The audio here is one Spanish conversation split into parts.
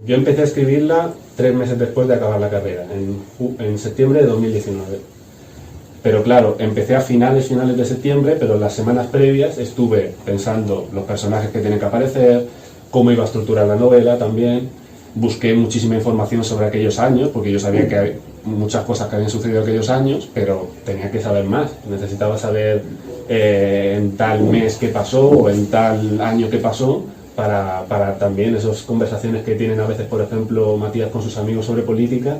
Yo empecé a escribirla 3 meses después de acabar la carrera, en septiembre de 2019. Pero claro, empecé a finales de septiembre, pero en las semanas previas estuve pensando los personajes que tienen que aparecer, cómo iba a estructurar la novela también. Busqué muchísima información sobre aquellos años, porque yo sabía que hay muchas cosas que habían sucedido aquellos años, pero tenía que saber más. Necesitaba saber en tal mes qué pasó o en tal año qué pasó, para también esas conversaciones que tienen a veces, por ejemplo, Matías con sus amigos sobre política,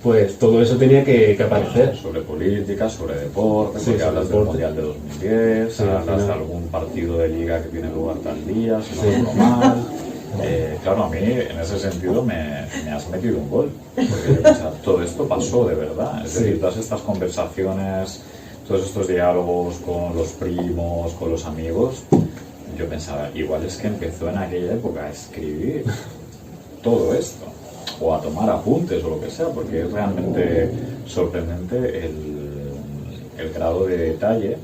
pues todo eso tenía que aparecer. Sobre política, sobre deporte, Sí, porque sobre hablas deporte. del Mundial de 2010, Sí, hablas de al algún partido de liga que tiene lugar tal día, si no Sí. recuerdo mal. Claro, a mí en ese sentido me has metido un gol, porque yo pensaba, todo esto pasó de verdad, es decir, todas estas conversaciones, todos estos diálogos con los primos, con los amigos, yo pensaba, igual es que empezó en aquella época a escribir todo esto, o a tomar apuntes o lo que sea, porque es realmente sorprendente el grado de detalle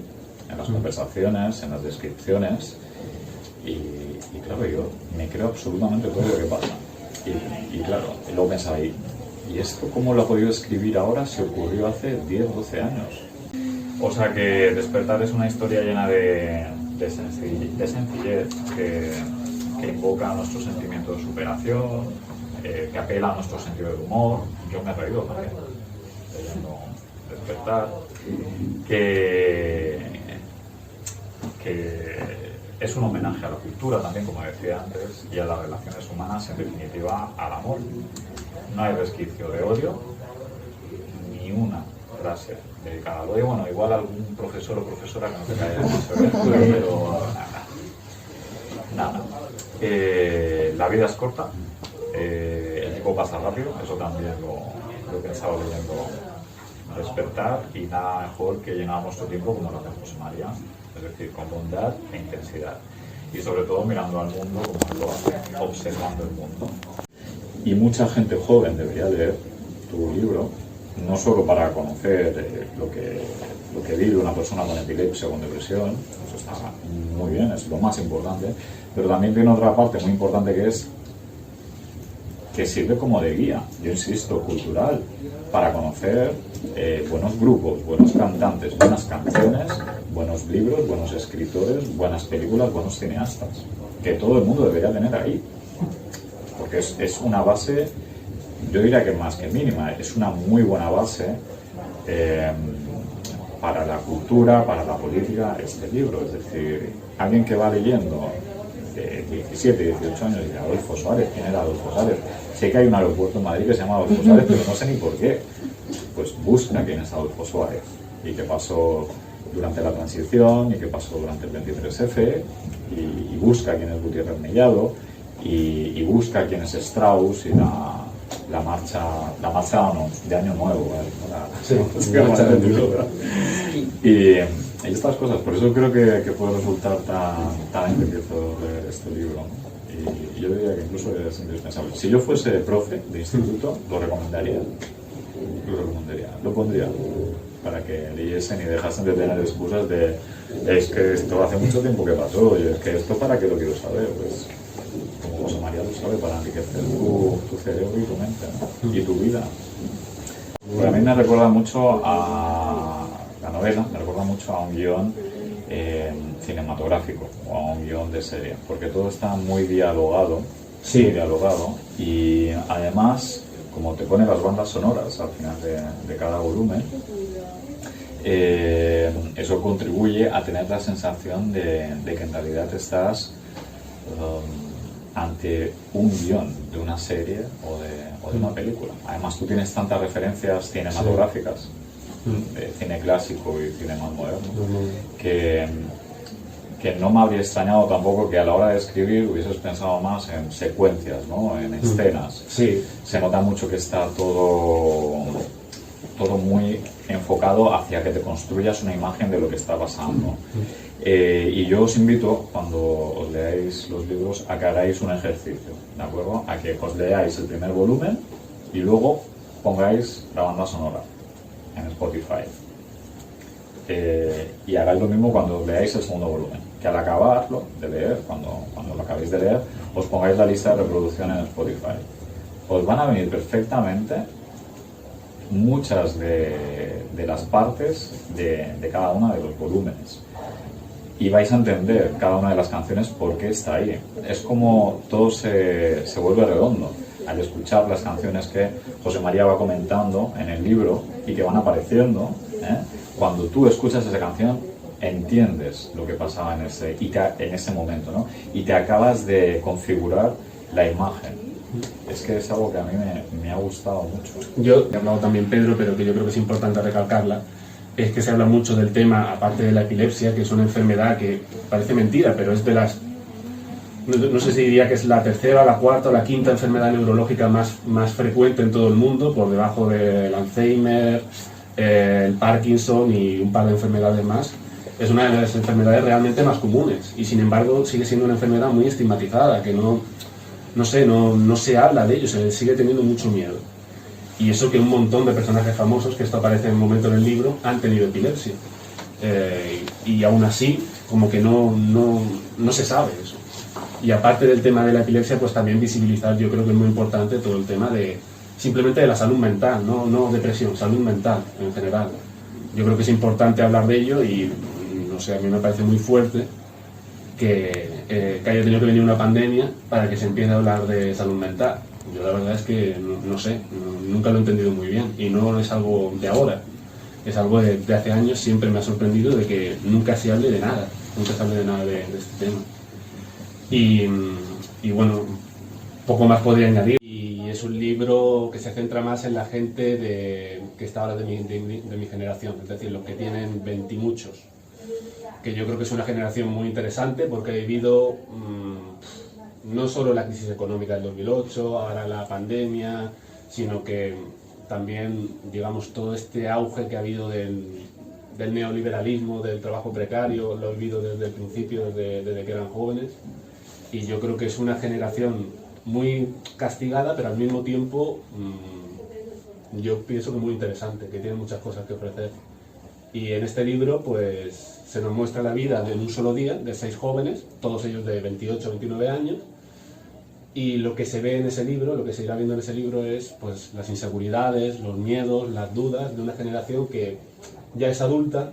en las conversaciones, en las descripciones, y claro, yo me creo absolutamente todo lo que pasa. Y claro, luego pensaba, ¿y esto cómo lo ha podido escribir ahora si ocurrió hace 10, 12 años? O sea que Despertar es una historia llena de sencillez que invoca nuestro sentimiento de superación, que apela a nuestro sentido del humor. Yo me he reído también leyendo Despertar, que es un homenaje a la cultura también, como decía antes, y a las relaciones humanas, en definitiva al amor. No hay resquicio de odio, ni una frase dedicada al odio. Bueno, igual algún profesor o profesora que no te cae, pero nada. La vida es corta, el tiempo pasa rápido, eso también lo he pensado leyendo Despertar, y nada mejor que llenar nuestro tiempo como lo hace José María, es decir, con bondad e intensidad, y sobre todo mirando al mundo como él lo hace, observando el mundo. Y mucha gente joven debería leer tu libro, no solo para conocer lo que vive una persona con epilepsia o con depresión, eso está muy bien, es lo más importante, pero también tiene otra parte muy importante, que es que sirve como de guía, yo insisto, cultural, para conocer buenos grupos, buenos cantantes, buenas canciones, buenos libros, buenos escritores, buenas películas, buenos cineastas, que todo el mundo debería tener ahí, porque es una base, yo diría que más que mínima, es una muy buena base para la cultura, para la política, este libro. Es decir, alguien que va leyendo de 17, 18 años y dice, Adolfo Suárez, ¿quién era Adolfo Suárez? Sé que hay un aeropuerto en Madrid que se llama Adolfo Suárez, pero no sé ni por qué. Pues busca quién es Adolfo Suárez y qué pasó durante la transición y qué pasó durante el 23F, y busca quién es Gutiérrez Mellado, y busca quién es Strauss y la marcha de Año Nuevo, y estas cosas. Por eso creo que puede resultar tan enriquecedor leer este libro, ¿no? Y yo diría que incluso es indispensable. Si yo fuese profe de instituto, lo recomendaría, lo pondría para que leyesen y dejasen de tener excusas de es que esto hace mucho tiempo que pasó, y es que esto para qué lo quiero saber. Pues como José María lo sabe, para enriquecer tu cerebro y tu mente, ¿no? Y tu vida. Pues a mí me recuerda mucho a la novela, me recuerda mucho a un guión cinematográfico o a un guión de serie, porque todo está muy dialogado, Sí. muy dialogado, y además, como te pone las bandas sonoras al final de cada volumen, eso contribuye a tener la sensación de que en realidad estás ante un guión de una serie o de una película. Además, tú tienes tantas referencias cinematográficas, de cine clásico y cine más moderno, que no me habría extrañado tampoco que a la hora de escribir hubieses pensado más en secuencias, ¿no? En escenas. Sí. Se nota mucho que está todo muy enfocado hacia que te construyas una imagen de lo que está pasando. Y yo os invito, cuando os leáis los libros, a que hagáis un ejercicio, ¿de acuerdo? A que os leáis el primer volumen y luego pongáis la banda sonora en Spotify. Y hagáis lo mismo cuando os leáis el segundo volumen, que al acabarlo de leer, cuando lo acabéis de leer, os pongáis la lista de reproducción en Spotify. os van a venir perfectamente muchas de las partes de cada uno de los volúmenes. Y vais a entender cada una de las canciones por qué está ahí. Es como todo se vuelve redondo al escuchar las canciones que José María va comentando en el libro y que van apareciendo. Cuando tú escuchas esa canción, entiendes lo que pasaba en ese momento, ¿no? Y te acabas de configurar la imagen. Es que es algo que a mí me ha gustado mucho. Yo he hablado también Pedro, pero que yo creo que es importante recalcarla, es que se habla mucho del tema, aparte de la epilepsia, que es una enfermedad que parece mentira, pero es de las... No sé si diría que es la tercera, la cuarta o la quinta enfermedad neurológica más frecuente en todo el mundo, por debajo del Alzheimer, el Parkinson y un par de enfermedades más. Es una de las enfermedades realmente más comunes y sin embargo sigue siendo una enfermedad muy estigmatizada, que no se habla de ello, se sigue teniendo mucho miedo. Y eso que un montón de personajes famosos, que esto aparece en un momento en el libro, han tenido epilepsia. Y aún así, como que no se sabe eso. Y aparte del tema de la epilepsia, pues también visibilizar, yo creo que es muy importante todo el tema de simplemente de la salud mental, no depresión, salud mental en general. Yo creo que es importante hablar de ello y, no sé, a mí me parece muy fuerte que haya tenido que venir una pandemia para que se empiece a hablar de salud mental. Yo la verdad es que no sé, nunca lo he entendido muy bien y no es algo de ahora, es algo de hace años. Siempre me ha sorprendido de que nunca se hable de nada, de este tema. Y bueno, poco más podría añadir. Y es un libro que se centra más en la gente que está ahora de mi generación, es decir, los que tienen 20 y muchos, que yo creo que es una generación muy interesante porque ha vivido no solo la crisis económica del 2008, ahora la pandemia, sino que también, digamos, todo este auge que ha habido del neoliberalismo, del trabajo precario, lo he vivido desde el principio, desde que eran jóvenes. Y yo creo que es una generación muy castigada, pero al mismo tiempo yo pienso que muy interesante, que tiene muchas cosas que ofrecer. Y en este libro pues se nos muestra la vida de un solo día de 6 jóvenes, todos ellos de 28 o 29 años, y lo que se ve en ese libro, lo que se irá viendo en ese libro es pues las inseguridades, los miedos, las dudas de una generación que ya es adulta,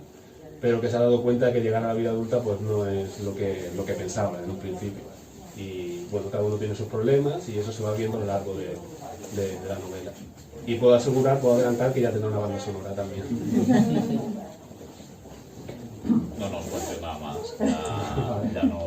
pero que se ha dado cuenta de que llegar a la vida adulta pues no es lo que pensaba en un principio. Y bueno, cada uno tiene sus problemas y eso se va viendo a lo largo de la novela. Y puedo adelantar que ya tendrá una banda sonora también. No nos cuentes nada más, ya no